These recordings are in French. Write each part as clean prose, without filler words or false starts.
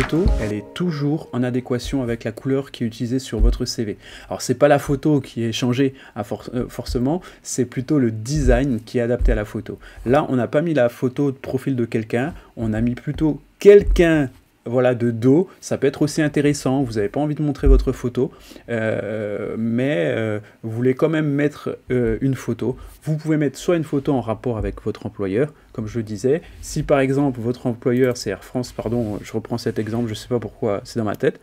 photo, elle est toujours en adéquation avec la couleur qui est utilisée sur votre CV. Alors c'est pas la photo qui est changée forcément, c'est plutôt le design qui est adapté à la photo. Là, on n'a pas mis la photo de profil de quelqu'un, on a mis plutôt quelqu'un, voilà, de dos. Ça peut être aussi intéressant, vous n'avez pas envie de montrer votre photo, mais vous voulez quand même mettre une photo. Vous pouvez mettre soit une photo en rapport avec votre employeur, comme je le disais. Si par exemple votre employeur, c'est Air France, pardon, je reprends cet exemple, je ne sais pas pourquoi c'est dans ma tête.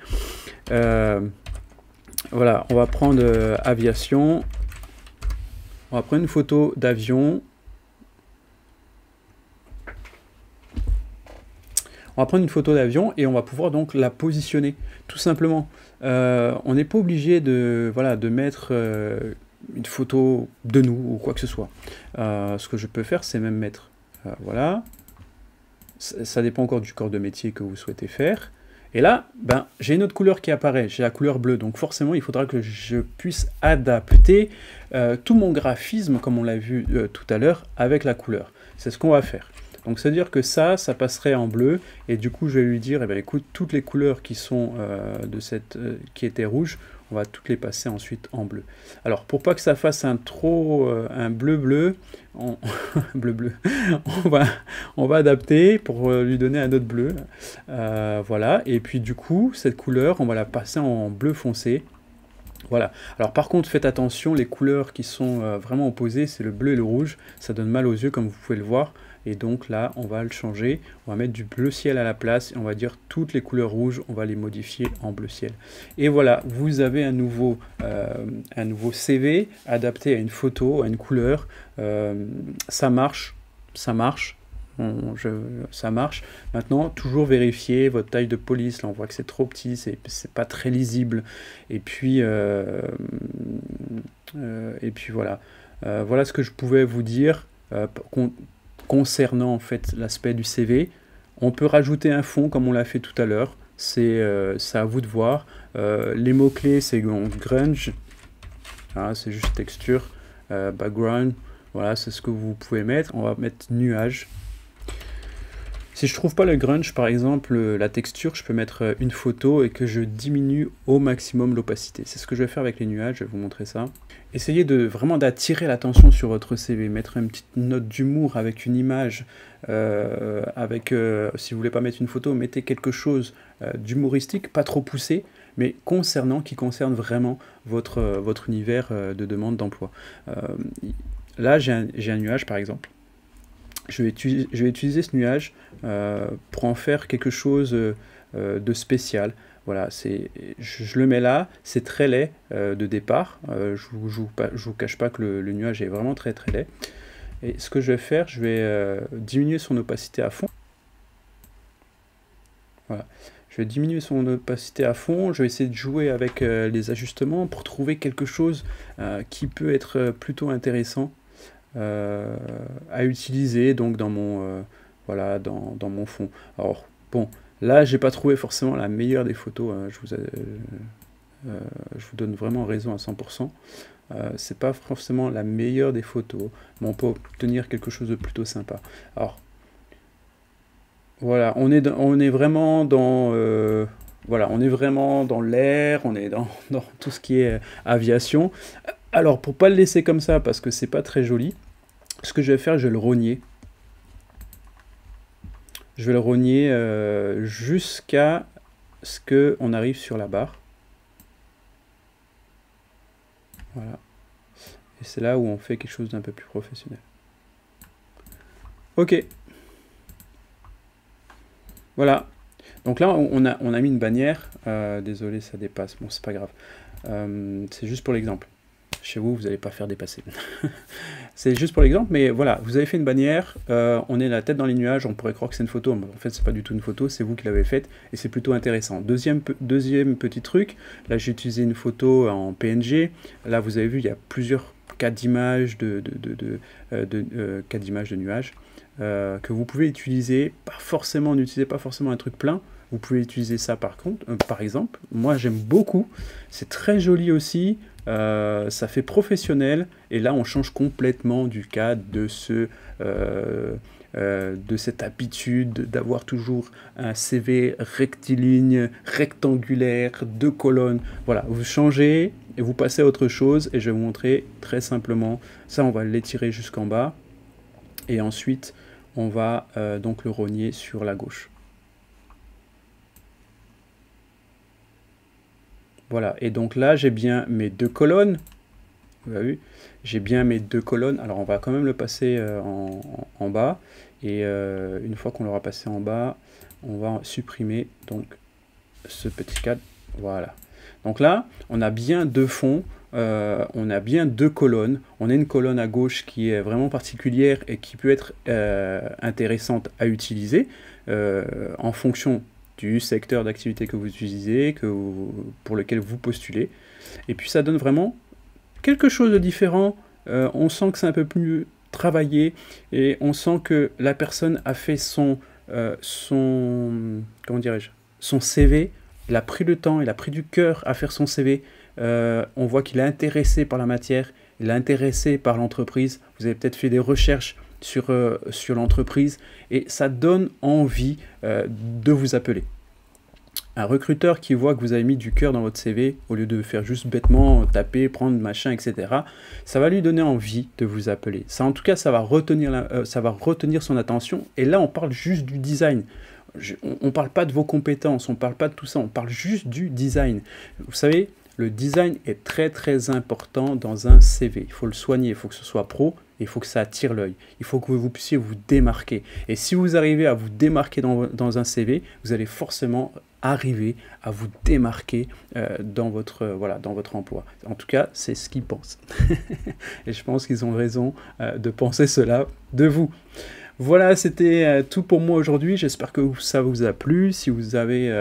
Voilà, on va prendre aviation. On va prendre une photo d'avion. On va prendre une photo d'avion et on va pouvoir donc la positionner, tout simplement. On n'est pas obligé de, voilà, de mettre une photo de nous ou quoi que ce soit. Ce que je peux faire, c'est même mettre, voilà, ça dépend encore du corps de métier que vous souhaitez faire. Et là, ben, j'ai une autre couleur qui apparaît, j'ai la couleur bleue, donc forcément il faudra que je puisse adapter tout mon graphisme, comme on l'a vu tout à l'heure, avec la couleur. C'est ce qu'on va faire. Donc c'est-à-dire que ça passerait en bleu, et du coup je vais lui dire, eh bien, écoute, toutes les couleurs qui sont qui étaient rouges, on va toutes les passer ensuite en bleu. Alors pour pas que ça fasse un bleu-bleu, on va adapter pour lui donner un autre bleu. Voilà, et puis du coup, cette couleur, on va la passer en bleu foncé. Voilà. Alors par contre, faites attention, les couleurs qui sont vraiment opposées, c'est le bleu et le rouge. Ça donne mal aux yeux, comme vous pouvez le voir. Et donc là, on va le changer. On va mettre du bleu ciel à la place. Et on va dire toutes les couleurs rouges, on va les modifier en bleu ciel. Et voilà, vous avez un nouveau CV adapté à une photo, à une couleur. Ça marche, ça marche. Ça marche. Maintenant, toujours vérifier votre taille de police. Là, on voit que c'est trop petit, c'est pas très lisible. Et puis voilà. Voilà ce que je pouvais vous dire concernant en fait l'aspect du CV. On peut rajouter un fond comme on l'a fait tout à l'heure. C'est à vous de voir. Les mots-clés, c'est grunge. Voilà, c'est juste texture, background. Voilà, c'est ce que vous pouvez mettre. On va mettre nuage. Si je trouve pas le grunge, par exemple, la texture, je peux mettre une photo et que je diminue au maximum l'opacité. C'est ce que je vais faire avec les nuages, je vais vous montrer ça. Essayez vraiment d'attirer l'attention sur votre CV, mettre une petite note d'humour avec une image, si vous voulez pas mettre une photo, mettez quelque chose d'humoristique, pas trop poussé, mais qui concerne vraiment votre univers de demande d'emploi. Là, j'ai un nuage, par exemple. Je vais utiliser ce nuage pour en faire quelque chose de spécial. Voilà, je le mets là, c'est très laid de départ. Je vous cache pas que le nuage est vraiment très très laid. Et ce que je vais faire, je vais diminuer son opacité à fond. Voilà. Je vais diminuer son opacité à fond, je vais essayer de jouer avec les ajustements pour trouver quelque chose qui peut être plutôt intéressant à utiliser donc dans mon voilà, dans mon fond. Alors bon, là j'ai pas trouvé forcément la meilleure des photos, je vous donne vraiment raison à 100%. C'est pas forcément la meilleure des photos, mais on peut obtenir quelque chose de plutôt sympa. Alors voilà, on est vraiment dans voilà, on est vraiment dans l'air, on est dans tout ce qui est aviation. Alors pour pas le laisser comme ça parce que c'est pas très joli, ce que je vais faire, je vais le rogner. Je vais le rogner jusqu'à ce qu'on arrive sur la barre. Voilà. Et c'est là où on fait quelque chose d'un peu plus professionnel. Ok. Voilà. Donc là, on a mis une bannière. Désolé, ça dépasse. Bon, c'est pas grave. C'est juste pour l'exemple. Chez vous, vous n'allez pas faire dépasser. C'est juste pour l'exemple, mais voilà, vous avez fait une bannière, on est la tête dans les nuages, on pourrait croire que c'est une photo, mais en fait c'est pas du tout une photo, c'est vous qui l'avez faite, et c'est plutôt intéressant. Deuxième petit truc, là j'ai utilisé une photo en PNG, là vous avez vu, il y a plusieurs cas d'images de nuages que vous pouvez utiliser, n'utilisez pas forcément un truc plein, vous pouvez utiliser ça par exemple, moi j'aime beaucoup, c'est très joli aussi. ça fait professionnel, et là on change complètement du cadre de cette habitude d'avoir toujours un CV rectiligne, rectangulaire, 2 colonnes. Voilà, vous changez et vous passez à autre chose, et je vais vous montrer très simplement. Ça, on va l'étirer jusqu'en bas, et ensuite on va donc le rogner sur la gauche. Voilà, et donc là j'ai bien mes 2 colonnes. Vous avez vu, j'ai bien mes 2 colonnes. Alors on va quand même le passer en bas, et une fois qu'on l'aura passé en bas, on va supprimer donc ce petit cadre. Voilà, donc là on a bien 2 fonds, on a bien 2 colonnes. On a une colonne à gauche qui est vraiment particulière et qui peut être intéressante à utiliser en fonction du secteur d'activité que vous utilisez, pour lequel vous postulez. Et puis ça donne vraiment quelque chose de différent. On sent que c'est un peu plus travaillé, et on sent que la personne a fait son comment dirais-je, son CV. Il a pris le temps, il a pris du cœur à faire son CV. On voit qu'il est intéressé par la matière, il est intéressé par l'entreprise. Vous avez peut-être fait des recherches sur l'entreprise, et ça donne envie de vous appeler. Un recruteur qui voit que vous avez mis du cœur dans votre CV, au lieu de faire juste bêtement taper, prendre machin, etc., ça va lui donner envie de vous appeler. Ça, en tout cas, ça va retenir son attention. Et là, on parle juste du design. On ne parle pas de vos compétences, on ne parle pas de tout ça, on parle juste du design. Vous savez, le design est très très important dans un CV. Il faut le soigner, il faut que ce soit pro, il faut que ça attire l'œil. Il faut que vous puissiez vous démarquer. Et si vous arrivez à vous démarquer dans un CV, vous allez forcément arriver à vous démarquer dans votre emploi. En tout cas, c'est ce qu'ils pensent. Et je pense qu'ils ont raison de penser cela de vous. Voilà, c'était tout pour moi aujourd'hui. J'espère que ça vous a plu. Si vous avez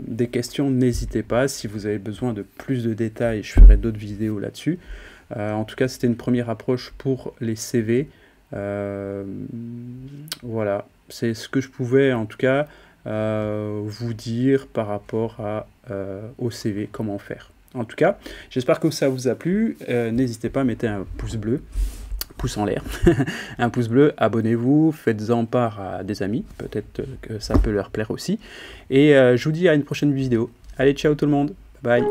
des questions, n'hésitez pas. Si vous avez besoin de plus de détails, je ferai d'autres vidéos là-dessus. En tout cas, c'était une première approche pour les CV. Voilà, c'est ce que je pouvais en tout cas vous dire par rapport au CV, comment faire. En tout cas, j'espère que ça vous a plu. N'hésitez pas à mettre un pouce bleu. Pouce en l'air, un pouce bleu, abonnez-vous, faites-en part à des amis, peut-être que ça peut leur plaire aussi. Et je vous dis à une prochaine vidéo. Allez, ciao tout le monde, bye.